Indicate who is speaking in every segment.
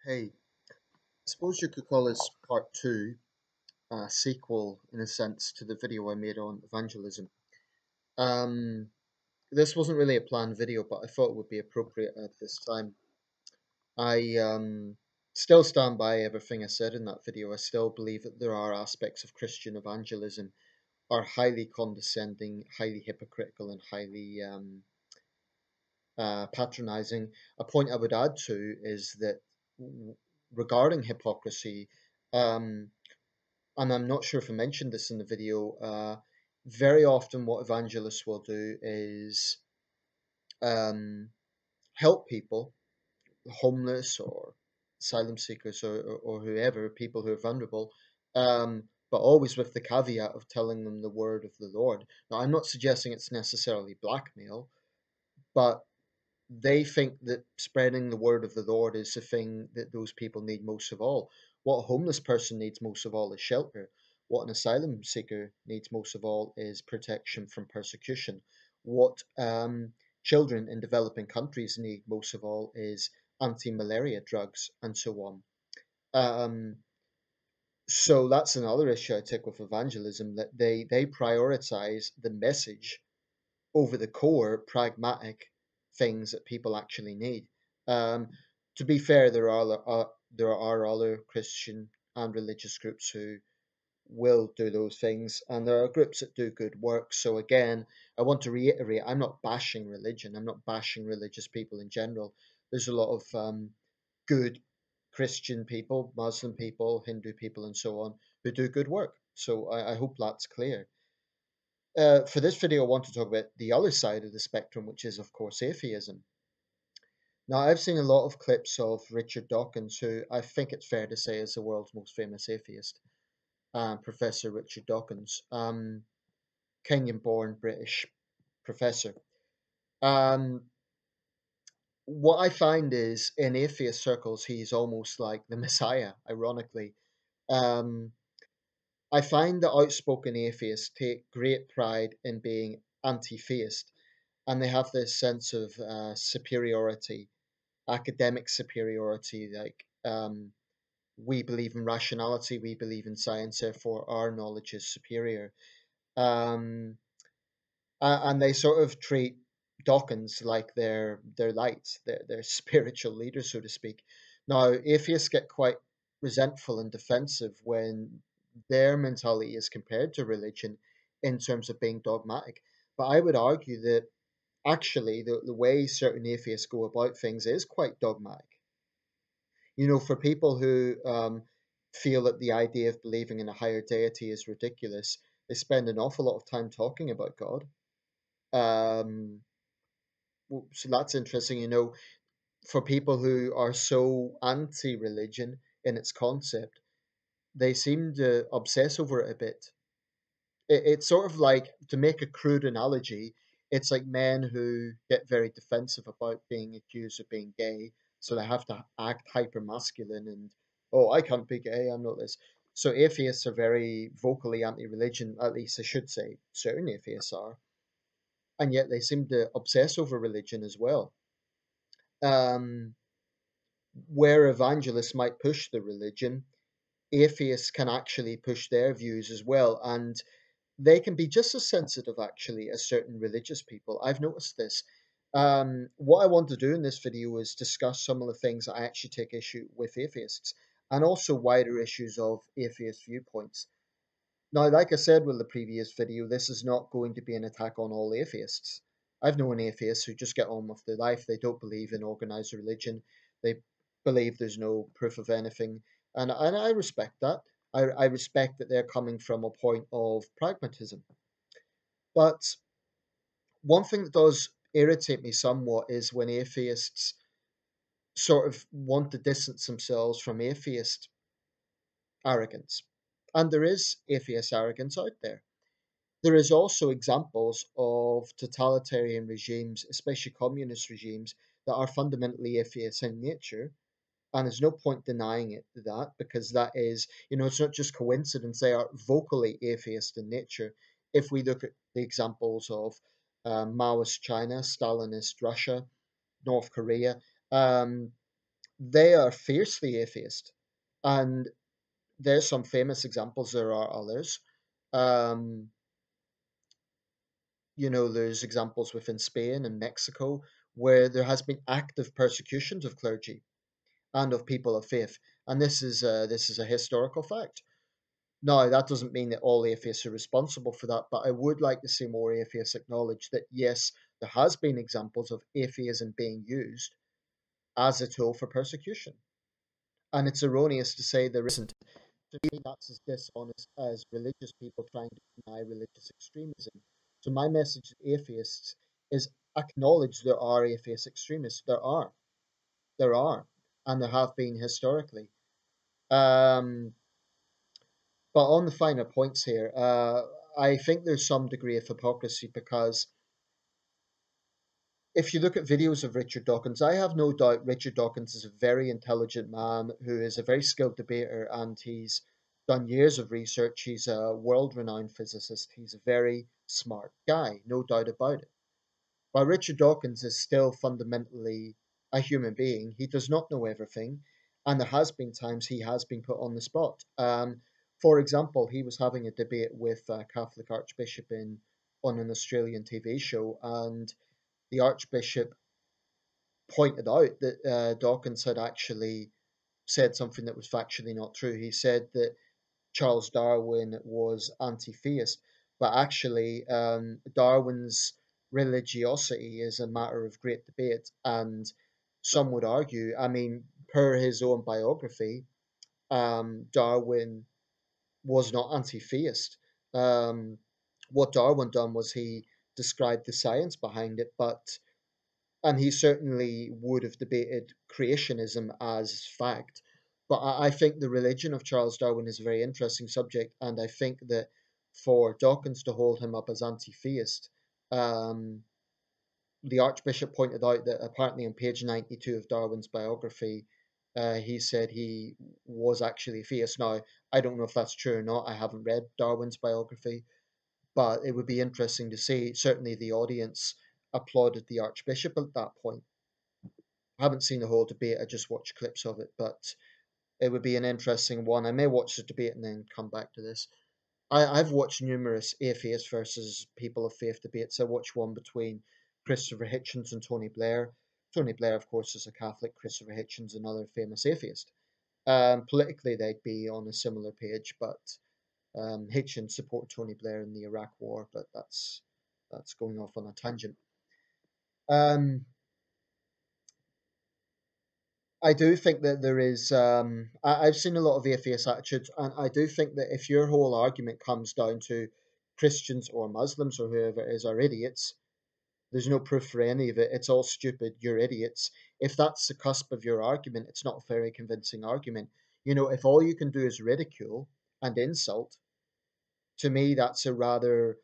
Speaker 1: Hey, I suppose you could call this part two, a sequel in a sense to the video I made on evangelism. Um, this wasn't really a planned video, but I thought it would be appropriate at this time. I still stand by everything I said in that video. I still believe that there are aspects of Christian evangelism are highly condescending, highly hypocritical, and highly patronizing. A point I would add to is that regarding hypocrisy, um, and I'm not sure if I mentioned this in the video, very often what evangelists will do is um, help people, homeless or asylum seekers or whoever, people who are vulnerable, but always with the caveat of telling them the word of the Lord. Now, I'm not suggesting it's necessarily blackmail, but they think that spreading the word of the Lord is the thing that those people need most of all. What a homeless person needs most of all is shelter. What an asylum seeker needs most of all is protection from persecution. What children in developing countries need most of all is anti-malaria drugs and so on. Um, so that's another issue I take with evangelism, that they prioritize the message over the core pragmatic things that people actually need. Um, to be fair, there are other Christian and religious groups who will do those things, and there are groups that do good work. So again, I want to reiterate: I'm not bashing religion. I'm not bashing religious people in general. There's a lot of good Christian people, Muslim people, Hindu people, and so on who do good work. So I hope that's clear. For this video, I want to talk about the other side of the spectrum, which is, of course, atheism. Now, I've seen a lot of clips of Richard Dawkins, who I think it's fair to say is the world's most famous atheist, Professor Richard Dawkins, Kenyan-born British professor. Um, what I find is in atheist circles, he's almost like the Messiah, ironically. Um, I find that outspoken atheists take great pride in being anti-theist, and they have this sense of superiority, academic superiority, like we believe in rationality, we believe in science, therefore our knowledge is superior. Um, and they sort of treat Dawkins like their lights, their spiritual leader, so to speak. Now, atheists get quite resentful and defensive when their mentality is compared to religion in terms of being dogmatic. But I would argue that actually the way certain atheists go about things is quite dogmatic. You know, for people who feel that the idea of believing in a higher deity is ridiculous, they spend an awful lot of time talking about God. Um, so that's interesting. You know, for people who are so anti-religion in its concept, they seem to obsess over it a bit. It's sort of like, to make a crude analogy, it's like men who get very defensive about being accused of being gay, so they have to act hyper masculine and, oh, I can't be gay, I'm not this. So atheists are very vocally anti-religion, at least I should say certain atheists are, and yet they seem to obsess over religion as well. Um, where evangelists might push the religion, atheists can actually push their views as well, and they can be just as sensitive actually as certain religious people. I've noticed this. What I want to do in this video is discuss some of the things that I actually take issue with atheists, and also wider issues of atheist viewpoints. Now, like I said with the previous video, this is not going to be an attack on all atheists. I've known atheists who just get on with their life. They don't believe in organized religion. They believe there's no proof of anything. And I respect that. I respect that they're coming from a point of pragmatism. But one thing that does irritate me somewhat is when atheists sort of want to distance themselves from atheist arrogance. And there is atheist arrogance out there. There is also examples of totalitarian regimes, especially communist regimes, that are fundamentally atheist in nature. And there's no point denying that, because that is, you know, it's not just coincidence. They are vocally atheist in nature. If we look at the examples of Maoist China, Stalinist Russia, North Korea, um, they are fiercely atheist, and there's some famous examples. There are others. Um, there's examples within Spain and Mexico where there has been active persecutions of clergy and of people of faith, and this is a historical fact. Now, that doesn't mean that all atheists are responsible for that, but I would like to see more atheists acknowledge that yes, there has been examples of atheism being used as a tool for persecution, and it's erroneous to say there isn't. To me, that's as dishonest as religious people trying to deny religious extremism. So my message to atheists is acknowledge there are atheist extremists. There are, and there have been historically. Um, but on the finer points here, I think there's some degree of hypocrisy because if you look at videos of Richard Dawkins, I have no doubt Richard Dawkins is a very intelligent man who is a very skilled debater, and he's done years of research. He's a world renowned physicist. He's a very smart guy, no doubt about it. But Richard Dawkins is still fundamentally a human being. He does not know everything, and there has been times he has been put on the spot. For example, he was having a debate with a Catholic Archbishop in on an Australian TV show, and the Archbishop pointed out that Dawkins had actually said something that was factually not true. He said that Charles Darwin was anti-theist, but actually Darwin's religiosity is a matter of great debate, and some would argue, I mean, per his own biography, Darwin was not anti-theist. Um, what Darwin done was he described the science behind it, but and he certainly would have debated creationism as fact. But I think the religion of Charles Darwin is a very interesting subject, and I think that for Dawkins to hold him up as anti-theist, um, the Archbishop pointed out that apparently on page 92 of Darwin's biography, he said he was actually a theist. Now, I don't know if that's true or not. I haven't read Darwin's biography, but it would be interesting to see. Certainly, the audience applauded the Archbishop at that point. I haven't seen the whole debate. I just watched clips of it, but it would be an interesting one. I may watch the debate and then come back to this. I've watched numerous atheist versus people of faith debates. I watched one between Christopher Hitchens and Tony Blair. Tony Blair, of course, is a Catholic. Christopher Hitchens, another famous atheist. Politically, they'd be on a similar page, but Hitchens supported Tony Blair in the Iraq War, but that's going off on a tangent. Um, I do think that there is. I've seen a lot of atheist attitudes, and I do think that if your whole argument comes down to Christians or Muslims or whoever it is are idiots, there's no proof for any of it. It's all stupid. You're idiots. If that's the cusp of your argument, it's not a very convincing argument. If all you can do is ridicule and insult, to me, that's a rather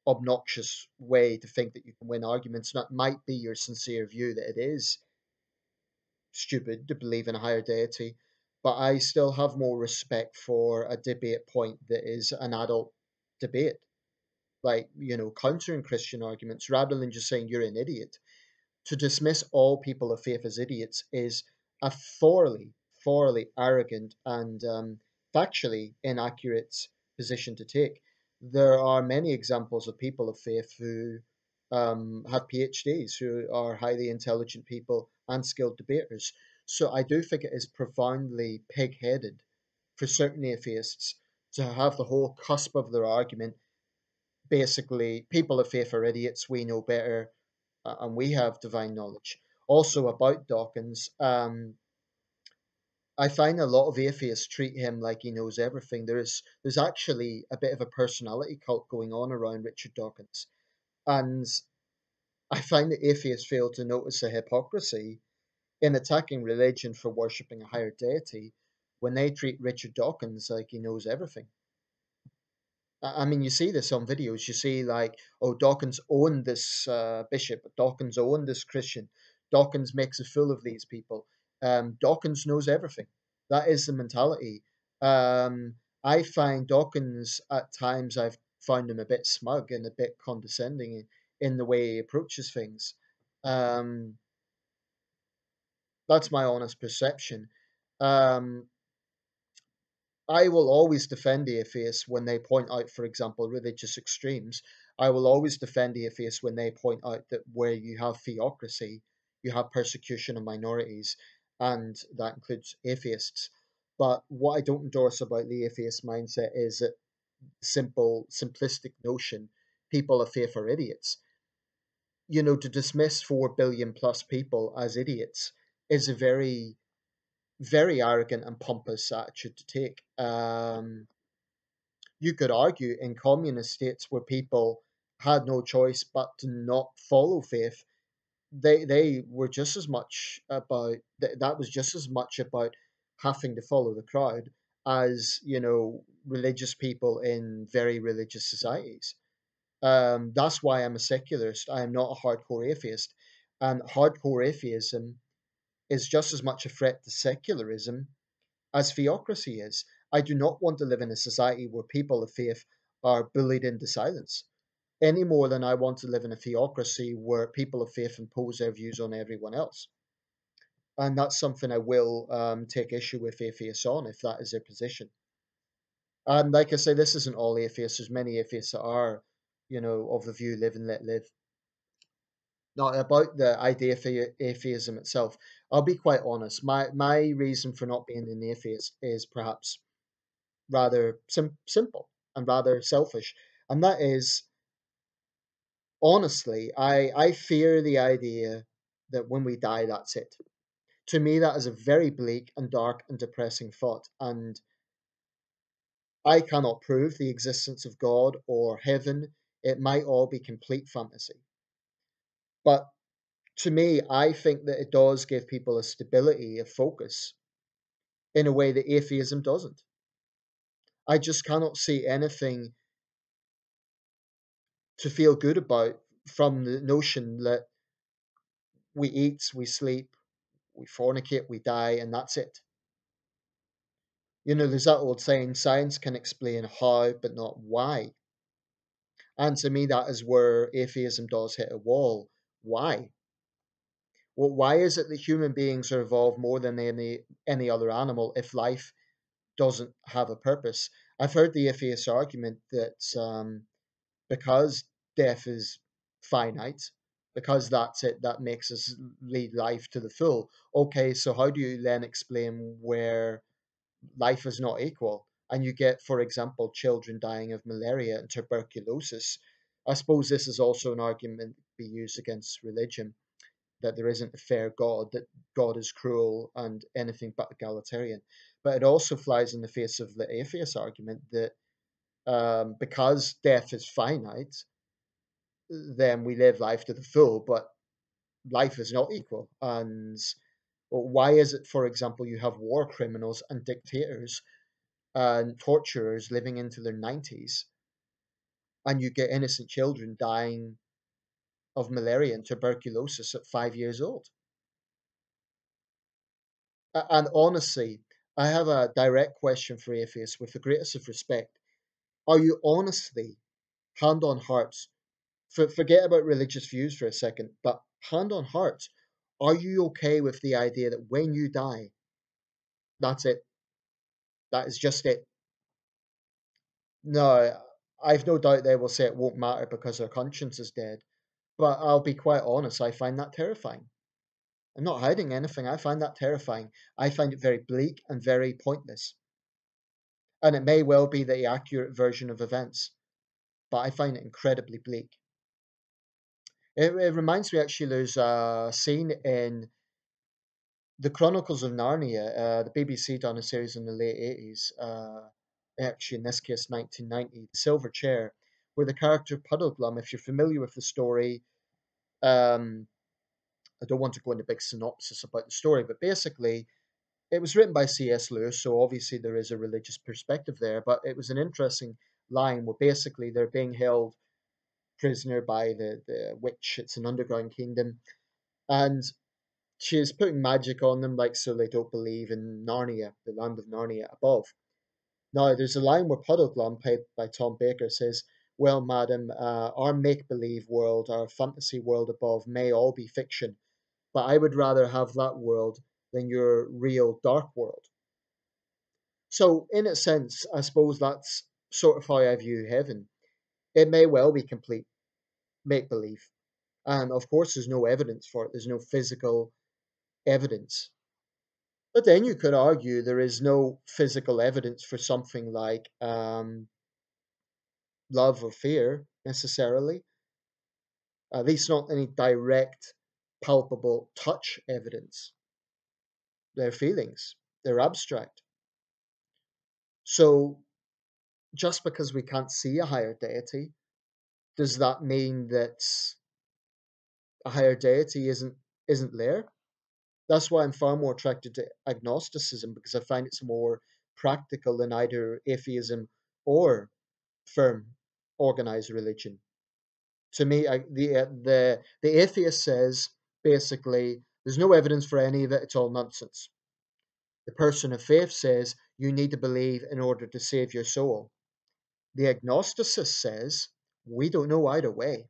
Speaker 1: obnoxious way to think that you can win arguments. And that might be your sincere view that it is stupid to believe in a higher deity, but I still have more respect for a debate point that is an adult debate, like, countering Christian arguments rather than just saying you're an idiot. To dismiss all people of faith as idiots is a thoroughly arrogant and factually inaccurate position to take. There are many examples of people of faith who have PhDs, who are highly intelligent people and skilled debaters. So I do think it is profoundly pig headed for certain atheists to have the whole cusp of their argument basically people of faith are idiots, we know better, and we have divine knowledge. Also, about Dawkins, I find a lot of atheists treat him like he knows everything. There's actually a bit of a personality cult going on around Richard Dawkins, and I find that atheists fail to notice the hypocrisy in attacking religion for worshipping a higher deity when they treat Richard Dawkins like he knows everything. I mean, you see this on videos. You see, like, oh, Dawkins owned this bishop, Dawkins owned this Christian, Dawkins makes a fool of these people. Dawkins knows everything. That is the mentality. I find Dawkins at times, I've found him a bit smug and a bit condescending in the way he approaches things. Um, That's my honest perception. Um, I will always defend the atheists when they point out, for example, religious extremes. I will always defend the atheists when they point out that where you have theocracy, you have persecution of minorities, and that includes atheists. But what I don't endorse about the atheist mindset is that simplistic notion people of faith are idiots. To dismiss 4 billion plus people as idiots is a very, very arrogant and pompous attitude to take. You could argue in communist states where people had no choice but to not follow faith, they were just as much about that was just as much about having to follow the crowd as religious people in very religious societies. That's why I'm a secularist. I am not a hardcore atheist, and hardcore atheism is just as much a threat to secularism as theocracy is. I do not want to live in a society where people of faith are bullied into silence, any more than I want to live in a theocracy where people of faith impose their views on everyone else. And that's something I will take issue with atheists on if that is their position. And like I say, this isn't all atheists. There's many atheists that are, of the view live and let live. Now, about the idea of atheism itself, I'll be quite honest. My reason for not being an atheist is perhaps rather simple and rather selfish. And that is, honestly, I fear the idea that when we die, that's it. To me, that is a very bleak and dark and depressing thought. And I cannot prove the existence of God or heaven. It might all be complete fantasy. But to me, I think that it does give people a stability of focus in a way that atheism doesn't. I just cannot see anything to feel good about from the notion that we eat, we sleep, we fornicate, we die, and that's it. There's that old saying, science can explain how, but not why. And to me, that is where atheism does hit a wall. Why? Well, why is it that human beings are evolved more than any other animal if life doesn't have a purpose? I've heard the atheist argument that because death is finite, because that's it, that makes us lead life to the full. Okay, so how do you then explain where life is not equal? And you get, for example, children dying of malaria and tuberculosis. I suppose this is also an argument to be used against religion, that there isn't a fair God, that God is cruel and anything but egalitarian. But it also flies in the face of the atheist argument that because death is finite, then we live life to the full, but life is not equal. And why is it, for example, you have war criminals and dictators and torturers living into their 90s, and you get innocent children dying of malaria and tuberculosis at 5 years old? And honestly, I have a direct question for atheists with the greatest of respect. Are you honestly, hand on heart, forget about religious views for a second, but hand on heart, are you okay with the idea that when you die, that's it? That is just it? No, I've no doubt they will say it won't matter because their conscience is dead. But I'll be quite honest, I find that terrifying. I'm not hiding anything, I find that terrifying. I find it very bleak and very pointless. And it may well be the accurate version of events, but I find it incredibly bleak. It reminds me actually, there's a scene in The Chronicles of Narnia. The BBC done a series in the late 80s, actually in this case 1990, The Silver Chair, where the character Puddleglum, if you're familiar with the story, um, I don't want to go into big synopsis about the story, but basically it was written by C.S. Lewis, so obviously there is a religious perspective there, but it was an interesting line where basically they're being held prisoner by the witch. It's an underground kingdom, and she is putting magic on them, like so they don't believe in Narnia, the land of Narnia above. Now, there's a line where Puddleglum, played by Tom Baker, says, "Well, madam, our make believe world, our fantasy world above, may all be fiction, but I would rather have that world than your real dark world. So, in a sense, I suppose that's sort of how I view heaven. It may well be complete make believe. And of course, there's no evidence for it, there's no physical evidence. But then you could argue there is no physical evidence for something like love or fear necessarily, at least not any direct, palpable touch evidence. They're feelings, they're abstract. So just because we can't see a higher deity, does that mean that a higher deity isn't there? That's why I'm far more attracted to agnosticism, because I find it's more practical than either atheism or firm organized religion. To me, the atheist says basically there's no evidence for any of it; it's all nonsense. The person of faith says you need to believe in order to save your soul. The agnosticist says we don't know either way.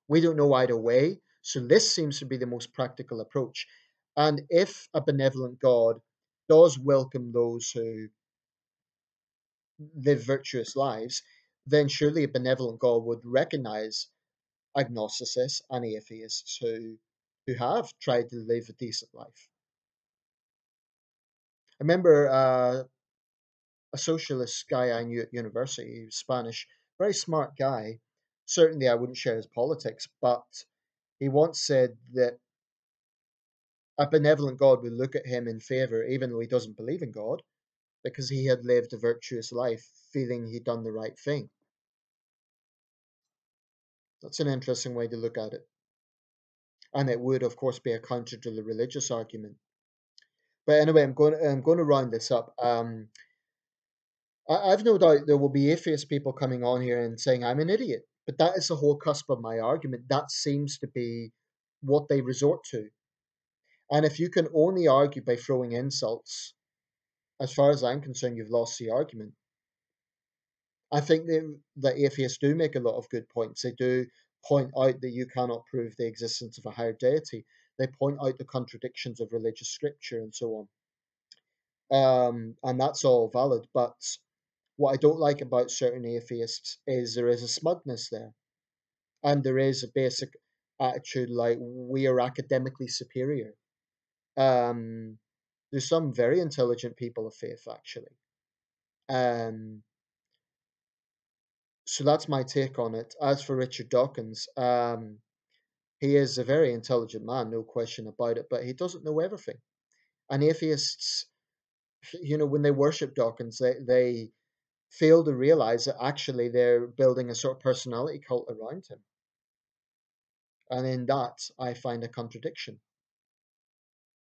Speaker 1: We don't know either way. So this seems to be the most practical approach. And if a benevolent God does welcome those who live virtuous lives, then surely a benevolent God would recognize agnosticists and atheists who have tried to live a decent life. I remember a socialist guy I knew at university, he was Spanish, very smart guy. Certainly I wouldn't share his politics, but he once said that a benevolent God would look at him in favor, even though he doesn't believe in God, because he had lived a virtuous life, feeling he'd done the right thing. That's an interesting way to look at it. And it would, of course, be a counter to the religious argument. But anyway, I'm going to round this up. I've no doubt there will be atheist people coming on here and saying I'm an idiot. But that is the whole cusp of my argument. That seems to be what they resort to. And if you can only argue by throwing insults, as far as I'm concerned, you've lost the argument. I think that atheists do make a lot of good points. They do point out that you cannot prove the existence of a higher deity. They point out the contradictions of religious scripture and so on. And that's all valid. But what I don't like about certain atheists is there is a smugness there. And there is a basic attitude like we are academically superior. Um, there's some very intelligent people of faith, actually. Um, so that's my take on it. As for Richard Dawkins, he is a very intelligent man, no question about it, but he doesn't know everything. And atheists, when they worship Dawkins, they fail to realize that actually they're building a sort of personality cult around him. And in that, I find a contradiction.